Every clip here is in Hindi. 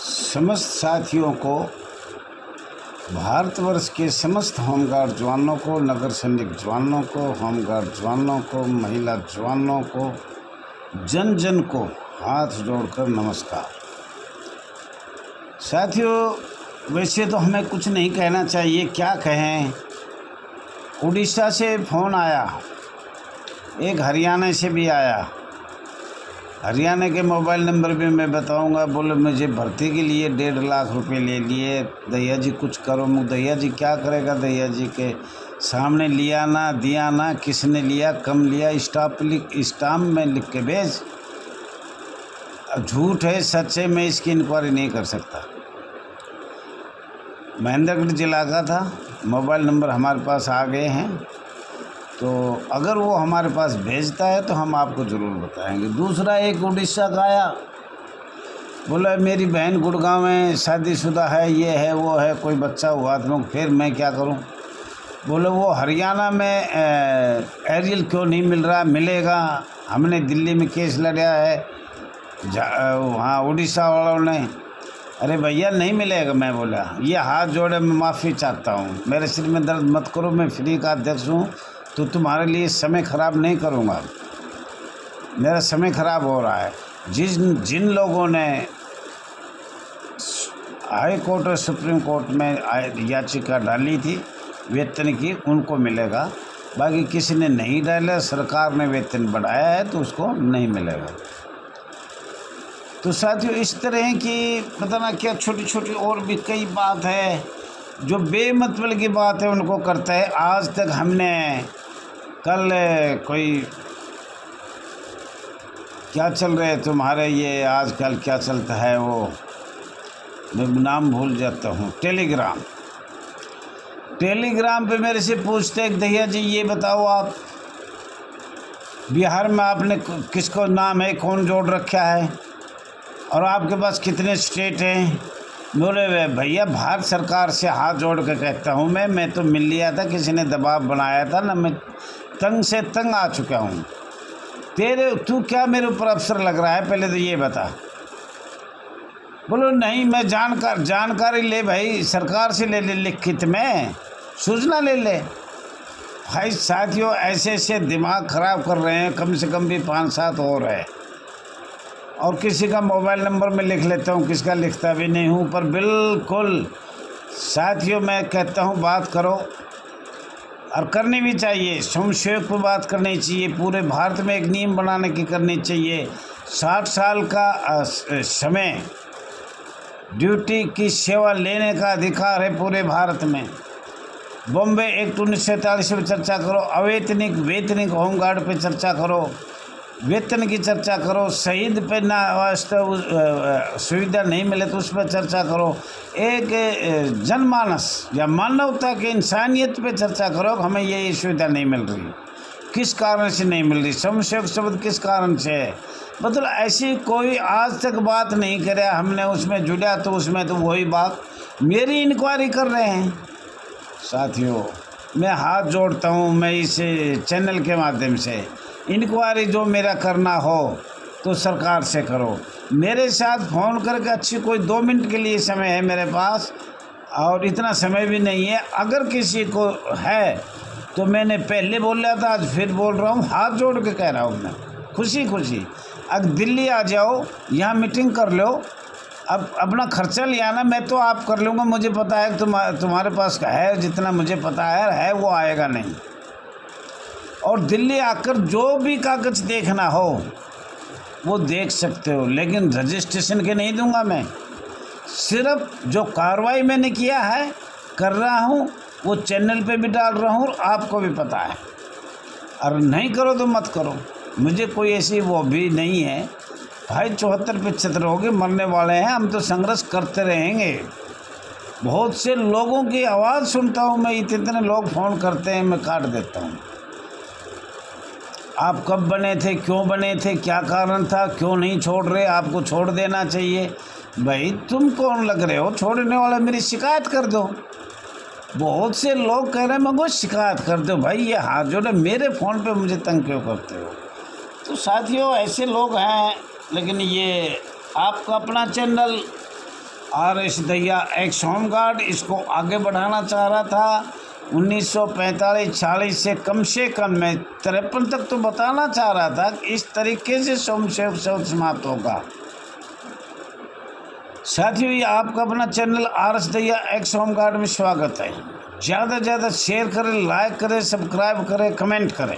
समस्त साथियों को, भारतवर्ष के समस्त होमगार्ड जवानों को, नगर सैनिक जवानों को, होमगार्ड जवानों को, महिला जवानों को, जन जन को हाथ जोड़कर नमस्कार। साथियों, वैसे तो हमें कुछ नहीं कहना चाहिए, क्या कहें। उड़ीसा से फ़ोन आया, एक हरियाणा से भी आया। हरियाणा के मोबाइल नंबर भी मैं बताऊंगा। बोले मुझे भर्ती के लिए 1.5 लाख रुपए ले लिए, दैया जी कुछ करो। मुझ दैया जी क्या करेगा, दैया जी के सामने लिया ना दिया ना, किसने लिया कम लिया, स्टाम्प में लिख के भेज। झूठ है सच है, मैं इसकी इंक्वायरी नहीं कर सकता। महेंद्रगढ़ जिला का था, मोबाइल नंबर हमारे पास आ गए हैं, तो अगर वो हमारे पास भेजता है तो हम आपको ज़रूर बताएंगे। दूसरा एक उड़ीसा का आया, बोला मेरी बहन गुड़गांव में शादीशुदा है, ये है वो है, कोई बच्चा हुआ तो फिर मैं क्या करूं। बोले वो हरियाणा में एरियल क्यों नहीं मिल रहा, मिलेगा। हमने दिल्ली में केस लड़ा है, वहाँ उड़ीसा वालों ने। अरे भैया नहीं मिलेगा। मैं बोला ये हाथ जोड़े, मैं माफ़ी चाहता हूँ, मेरे सिर में दर्द मत करो, मैं फ्री का अध्यक्ष हूँ, तो तुम्हारे लिए समय ख़राब नहीं करूँगा। मेरा समय ख़राब हो रहा है। जिन लोगों ने हाई कोर्ट और सुप्रीम कोर्ट में याचिका डाली थी वेतन की, उनको मिलेगा। बाकी किसी ने नहीं डाला, सरकार ने वेतन बढ़ाया है तो उसको नहीं मिलेगा। तो साथियों, इस तरह की पता ना क्या छोटी छोटी और भी कई बात है जो बेमतलब की बात है, उनको करता है। आज तक हमने कल कोई क्या चल रहे तुम्हारे ये आजकल क्या चलता है, वो मैं नाम भूल जाता हूँ, टेलीग्राम पे मेरे से पूछते हैं दैया जी ये बताओ आप बिहार में आपने किसको नाम है कौन जोड़ रखा है और आपके पास कितने स्टेट हैं। बोले भैया भारत सरकार से हाथ जोड़ के कहता हूँ मैं तो मिल लिया था, किसी ने दबाव बनाया था ना, मैं तंग से तंग आ चुका हूँ। तू क्या मेरे ऊपर अफसर लग रहा है, पहले तो ये बता। बोलो नहीं मैं जानकारी ले भाई, सरकार से ले लिखित में सूचना ले ले। भाई साथियों, ऐसे ऐसे दिमाग ख़राब कर रहे हैं, कम से कम भी 5-7 और है। और किसी का मोबाइल नंबर मैं लिख लेता हूँ, किसका लिखता भी नहीं हूँ। पर बिल्कुल साथियों, मैं कहता हूँ बात करो, और करनी भी चाहिए। संक्षेप पर बात करनी चाहिए। पूरे भारत में एक नियम बनाने की करनी चाहिए। 60 साल का समय ड्यूटी की सेवा लेने का अधिकार है पूरे भारत में। बॉम्बे एक्ट 1947 पर चर्चा करो, वेतनिक होमगार्ड पे चर्चा करो, वेतन की चर्चा करो, शहीद पे ना वास्तव सुविधा नहीं मिले तो उस पर चर्चा करो। एक जनमानस या मानवता की इंसानियत पे चर्चा करो, हमें ये सुविधा नहीं मिल रही, किस कारण से नहीं मिल रही, समस्या शब्द किस कारण से है। मतलब ऐसी कोई आज तक बात नहीं करे, हमने उसमें जुड़ा तो उसमें तो वही बात मेरी इंक्वायरी कर रहे हैं। साथियों, मैं हाथ जोड़ता हूँ, मैं इस चैनल के माध्यम से इंक्वायरी जो मेरा करना हो तो सरकार से करो। मेरे साथ फ़ोन करके अच्छी कोई 2 मिनट के लिए समय है मेरे पास, और इतना समय भी नहीं है। अगर किसी को है तो मैंने पहले बोल रहा था, आज फिर बोल रहा हूँ, हाथ जोड़ के कह रहा हूँ मैं, खुशी खुशी। अब दिल्ली आ जाओ, यहाँ मीटिंग कर लो, अब अपना खर्चा ले आना, मैं तो आप कर लूँगा। मुझे पता है तुम्हारे पास है, जितना मुझे पता है वो आएगा नहीं। और दिल्ली आकर जो भी कागज़ देखना हो वो देख सकते हो, लेकिन रजिस्ट्रेशन के नहीं दूंगा मैं। सिर्फ जो कार्रवाई मैंने किया है, कर रहा हूँ, वो चैनल पे भी डाल रहा हूँ और आपको भी पता है। और नहीं करो तो मत करो, मुझे कोई ऐसी वो भी नहीं है। भाई 74-75 हो गए, मरने वाले हैं, हम तो संघर्ष करते रहेंगे। बहुत से लोगों की आवाज़ सुनता हूँ मैं, इतने लोग फ़ोन करते हैं, मैं काट देता हूँ। आप कब बने थे, क्यों बने थे, क्या कारण था, क्यों नहीं छोड़ रहे, आपको छोड़ देना चाहिए। भाई तुम कौन लग रहे हो छोड़ने वाला, मेरी शिकायत कर दो। बहुत से लोग कह रहे हैं मुझको शिकायत कर दो। भाई ये हाथ जोड़े, मेरे फ़ोन पे मुझे तंग क्यों करते हो। तो साथियों, ऐसे लोग हैं, लेकिन ये आपका अपना channel, RS Dahiya x home guard इसको आगे बढ़ाना चाह रहा था 1945-46 से कम मैं 53 तक तो बताना चाह रहा था कि इस तरीके से सोमसेवक शब्द समाप्त होगा। साथियों, ये आपका अपना channel RS Dahiya x home guard में स्वागत है। ज़्यादा से ज़्यादा शेयर करें, लाइक करें, सब्सक्राइब करें, कमेंट करें।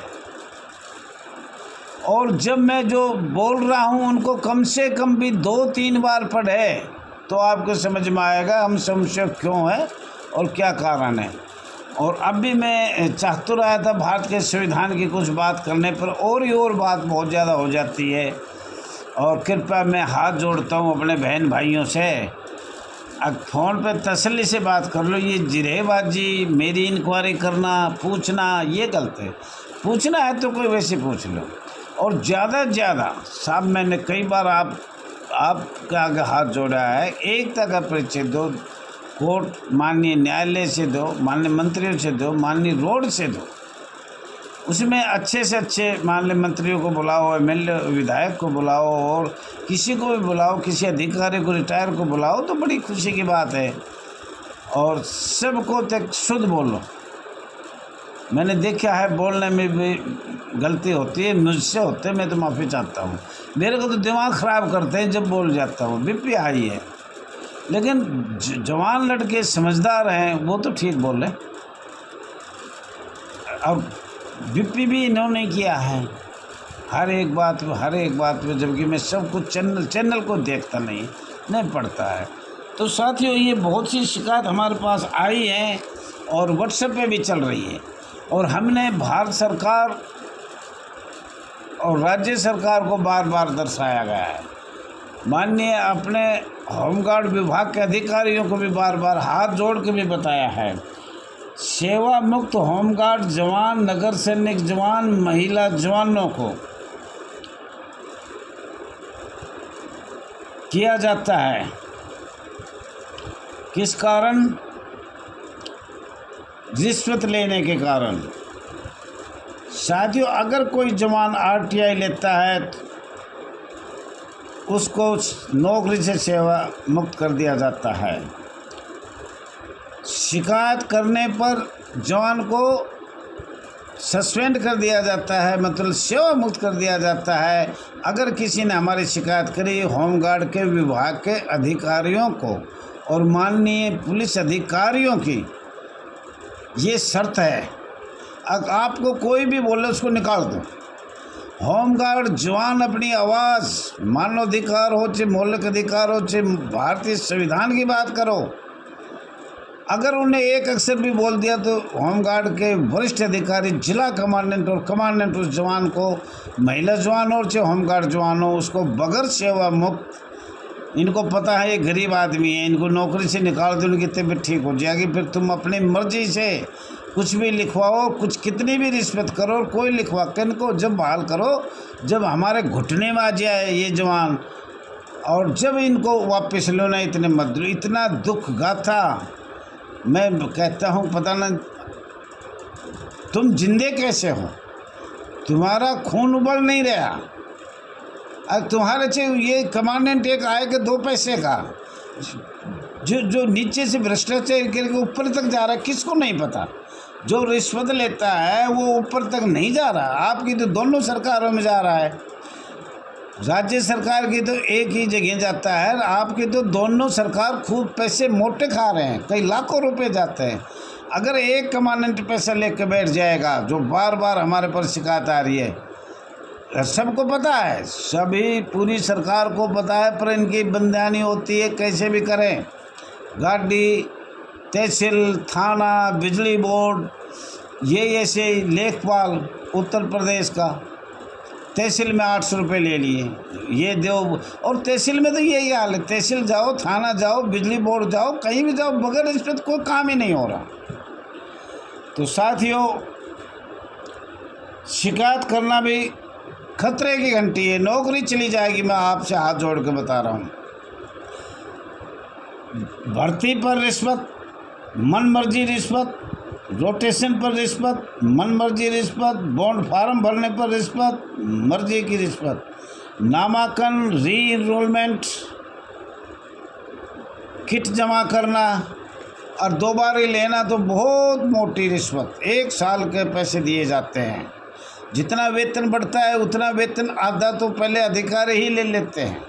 और जब मैं जो बोल रहा हूँ उनको कम से कम भी 2-3 बार पढ़े तो आपको समझ में आएगा हम सोमसेवक क्यों है और क्या कारण है। और अब भी मैं चाहता रहा था भारत के संविधान की कुछ बात करने पर और बात बहुत ज़्यादा हो जाती है। और कृपया मैं हाथ जोड़ता हूँ अपने बहन भाइयों से, अब फ़ोन पे तसल्ली से बात कर लो। ये जिरेबाजी, मेरी इंक्वायरी करना, पूछना, ये गलत है। पूछना है तो कोई वैसे पूछ लो। और ज़्यादा से ज़्यादा साहब, मैंने कई बार आपके आगे हाथ जोड़ा है, एकता का परिचय दो, कोर्ट माननीय न्यायालय से दो, माननीय मंत्रियों से दो, माननीय रोड से दो। उसमें अच्छे से अच्छे माननीय मंत्रियों को बुलाओ, MLA विधायक को बुलाओ और किसी को भी बुलाओ, किसी अधिकारी को, रिटायर को बुलाओ तो बड़ी खुशी की बात है। और सबको तक शुद्ध बोलो। मैंने देखा है बोलने में भी गलती होती है, मुझसे होते, मैं तो माफ़ी चाहता हूँ। मेरे को तो दिमाग ख़राब करते हैं जब बोल जाता हूँ, BP हाई है। लेकिन जवान लड़के समझदार हैं वो तो ठीक बोले। अब BP भी इन्होंने किया है हर एक बात में, जबकि मैं सब कुछ चैनल को देखता नहीं पढ़ता है। तो साथियों, ये बहुत सी शिकायत हमारे पास आई है और WhatsApp पे भी चल रही है। और हमने भारत सरकार और राज्य सरकार को बार बार दर्शाया गया है। माननीय अपने होमगार्ड विभाग के अधिकारियों को भी बार बार हाथ जोड़ के भी बताया है, सेवा मुक्त होमगार्ड जवान, नगर सैनिक जवान, महिला जवानों को किया जाता है। किस कारण? रिश्वत लेने के कारण। साथियों, अगर कोई जवान RTI लेता है उसको नौकरी से सेवा मुक्त कर दिया जाता है। शिकायत करने पर जवान को सस्पेंड कर दिया जाता है, मतलब सेवा मुक्त कर दिया जाता है। अगर किसी ने हमारी शिकायत करी, होमगार्ड के विभाग के अधिकारियों को और माननीय पुलिस अधिकारियों की ये शर्त है, अगर आपको कोई भी बोले उसको निकाल दो। होमगार्ड जवान अपनी आवाज़, मानवाधिकार हो चाहे मौलिक अधिकार हो चाहे भारतीय संविधान की बात करो, अगर उन्हें एक अक्षर भी बोल दिया तो होमगार्ड के वरिष्ठ अधिकारी, जिला कमांडेंट और कमांडेंट उस जवान को, महिला जवान हो चाहे होमगार्ड जवान हो, उसको बगैर सेवा मुक्त, इनको पता है ये गरीब आदमी है, इनको नौकरी से निकाल दो, उनकी तबीयत ठीक हो जाएगी। फिर तुम अपनी मर्जी से कुछ भी लिखवाओ, कुछ कितनी भी रिश्वत करो, और कोई लिखवा के इनको जब बहाल करो जब हमारे घुटने में आ जाए ये जवान, और जब इनको वापस लो ना, इतने मजदूर, इतना दुख गाथा। मैं कहता हूँ पता न तुम जिंदे कैसे हो, तुम्हारा खून उबल नहीं रहा। अब तुम्हारे से ये कमांडेंट एक आए के 2 पैसे का, जो नीचे से भ्रष्टाचार करके ऊपर तक जा रहा है, किसको नहीं पता। जो रिश्वत लेता है वो ऊपर तक नहीं जा रहा। आपकी तो दोनों सरकारों में जा रहा है, राज्य सरकार की तो एक ही जगह जाता है, आपकी तो दोनों सरकार खूब पैसे मोटे खा रहे हैं, कई लाखों रुपए जाते हैं। अगर एक कमांडेंट पैसा लेकर बैठ जाएगा, जो बार बार हमारे पर शिकायत आ रही है, सबको पता है, सभी पूरी सरकार को पता है, पर इनकी बंदयानी होती है कैसे भी करें। गाड़ी, तहसील, थाना, बिजली बोर्ड, ये ऐसे लेखपाल उत्तर प्रदेश का, तहसील में 800 रुपये ले लिए, ये दो। और तहसील में तो यही हाल है, तहसील जाओ, थाना जाओ, बिजली बोर्ड जाओ, कहीं भी जाओ, बगैर रिश्वत कोई काम ही नहीं हो रहा। तो साथियों, शिकायत करना भी खतरे की घंटी है, नौकरी चली जाएगी। मैं आपसे हाथ जोड़ के बता रहा हूँ। भर्ती पर रिश्वत, मनमर्जी रिश्वत, रोटेशन पर रिश्वत, मनमर्जी रिश्वत, बॉन्ड फार्म भरने पर रिश्वत, मर्जी की रिश्वत, नामांकन, री इनरोलमेंट, किट जमा करना और दोबारा लेना तो बहुत मोटी रिश्वत। 1 साल के पैसे दिए जाते हैं। जितना वेतन बढ़ता है उतना वेतन आधा तो पहले अधिकारी ही ले लेते हैं।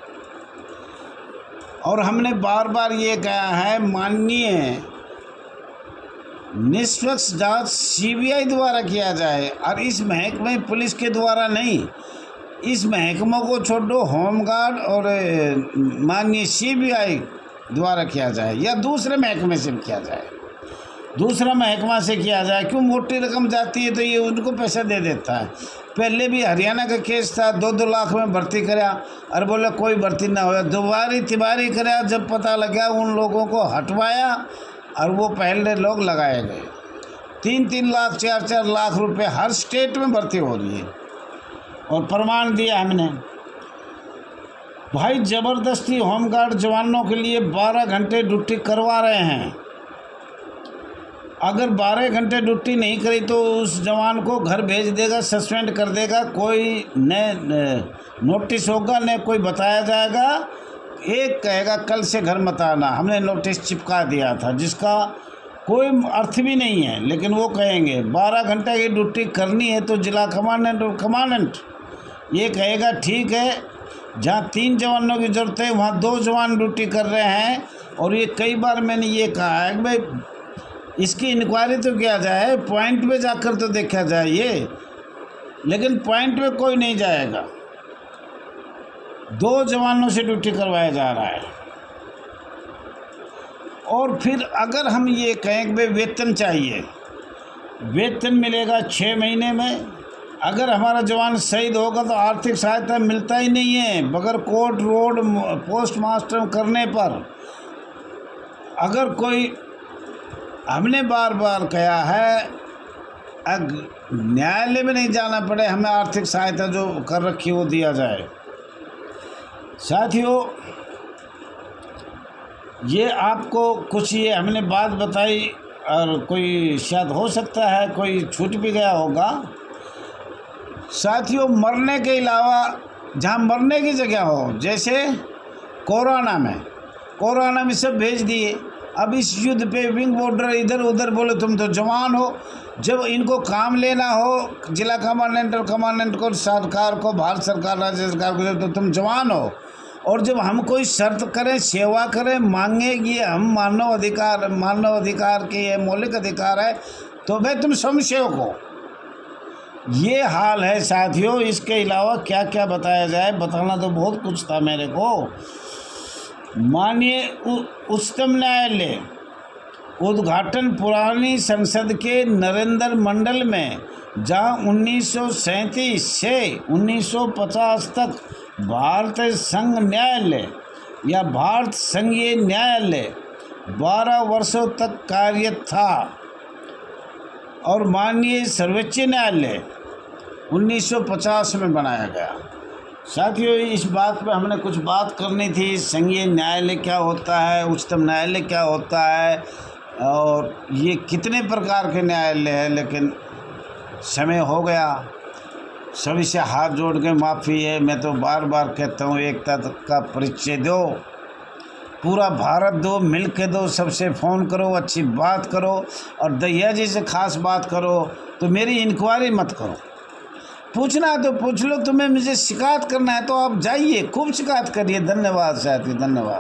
और हमने बार बार ये कहा है, माननीय निष्पक्ष जांच सीबीआई द्वारा किया जाए और इस महकमे पुलिस के द्वारा नहीं। इस महकमों को छोड़ो, होमगार्ड और माननीय सीबीआई द्वारा किया जाए या दूसरे महकमे से किया जाए, दूसरा महकमा से किया जाए। क्यों मोटी रकम जाती है तो ये उनको पैसा दे देता है। पहले भी हरियाणा का केस था, 2-2 लाख में भर्ती कराया और बोले कोई भर्ती ना हो। दोबारी तिबारी कराया, जब पता लगा उन लोगों को हटवाया और वो पहले लोग लगाए गए। 3-3 लाख 4-4 लाख रुपए हर स्टेट में भर्ती हो रही है। और प्रमाण दिया हमने भाई, ज़बरदस्ती होमगार्ड जवानों के लिए 12 घंटे ड्यूटी करवा रहे हैं। अगर 12 घंटे ड्यूटी नहीं करी तो उस जवान को घर भेज देगा, सस्पेंड कर देगा। कोई न नोटिस होगा न कोई बताया जाएगा। एक कहेगा कल से घर मत आना, हमने नोटिस चिपका दिया था, जिसका कोई अर्थ भी नहीं है। लेकिन वो कहेंगे 12 घंटे की ड्यूटी करनी है तो जिला कमांडेंट और कमांडेंट ये कहेगा ठीक है, जहाँ 3 जवानों की ज़रूरत है वहाँ 2 जवान ड्यूटी कर रहे हैं। और ये कई बार मैंने ये कहा है कि भाई इसकी इंक्वायरी तो किया जाए, पॉइंट पे जाकर तो देखा जाए ये। लेकिन पॉइंट पे कोई नहीं जाएगा, 2 जवानों से ड्यूटी करवाया जा रहा है। और फिर अगर हम ये कहें कि भाई वेतन चाहिए, वेतन मिलेगा 6 महीने में। अगर हमारा जवान शहीद होगा तो आर्थिक सहायता मिलता ही नहीं है बगैर कोर्ट रोड पोस्टमास्टर करने पर। अगर कोई, हमने बार बार कहा है न्यायालय में नहीं जाना पड़े, हमें आर्थिक सहायता जो कर रखी वो दिया जाए। साथियों, ये आपको कुछ ये हमने बात बताई और कोई शायद हो सकता है कोई छूट भी गया होगा। साथियों, मरने के अलावा जहाँ मरने की जगह हो, जैसे कोरोना में सब भेज दिए। अब इस युद्ध पे विंग बॉर्डर इधर उधर बोले तुम तो जवान हो। जब इनको काम लेना हो जिला कमांडेंट और कमांडेंट को, सरकार को, भारत सरकार, राज्य सरकार को, तो तुम जवान हो। और जब हम कोई शर्त करें, सेवा करें, मांगे ये हम मानव अधिकार के ये मौलिक अधिकार है, तो भाई तुम स्वयंसेवक हो। ये हाल है साथियों। इसके अलावा क्या क्या बताया जाए, बताना तो बहुत कुछ था मेरे को। माननीय उच्चतम न्यायालय उद्घाटन पुरानी संसद के नरेंद्र मंडल में, जहाँ 1937 से 1950 तक भारतीय संघ न्यायालय या भारत संघीय न्यायालय 12 वर्षों तक कार्यरत था। और माननीय सर्वोच्च न्यायालय 1950 में बनाया गया। साथियों, इस बात पे हमने कुछ बात करनी थी। संघीय न्यायालय क्या होता है, उच्चतम न्यायालय क्या होता है, और ये कितने प्रकार के न्यायालय हैं। लेकिन समय हो गया, सभी से हाथ जोड़ के माफ़ी है। मैं तो बार बार कहता हूँ, एकता का परिचय दो, पूरा भारत दो, मिल के दो, सबसे फ़ोन करो, अच्छी बात करो। और दहिया जी से ख़ास बात करो, तो मेरी इंक्वायरी मत करो। पूछना है तो पूछ लो, तुम्हें मुझे शिकायत करना है तो आप जाइए, खूब शिकायत करिए। धन्यवाद साथी, धन्यवाद।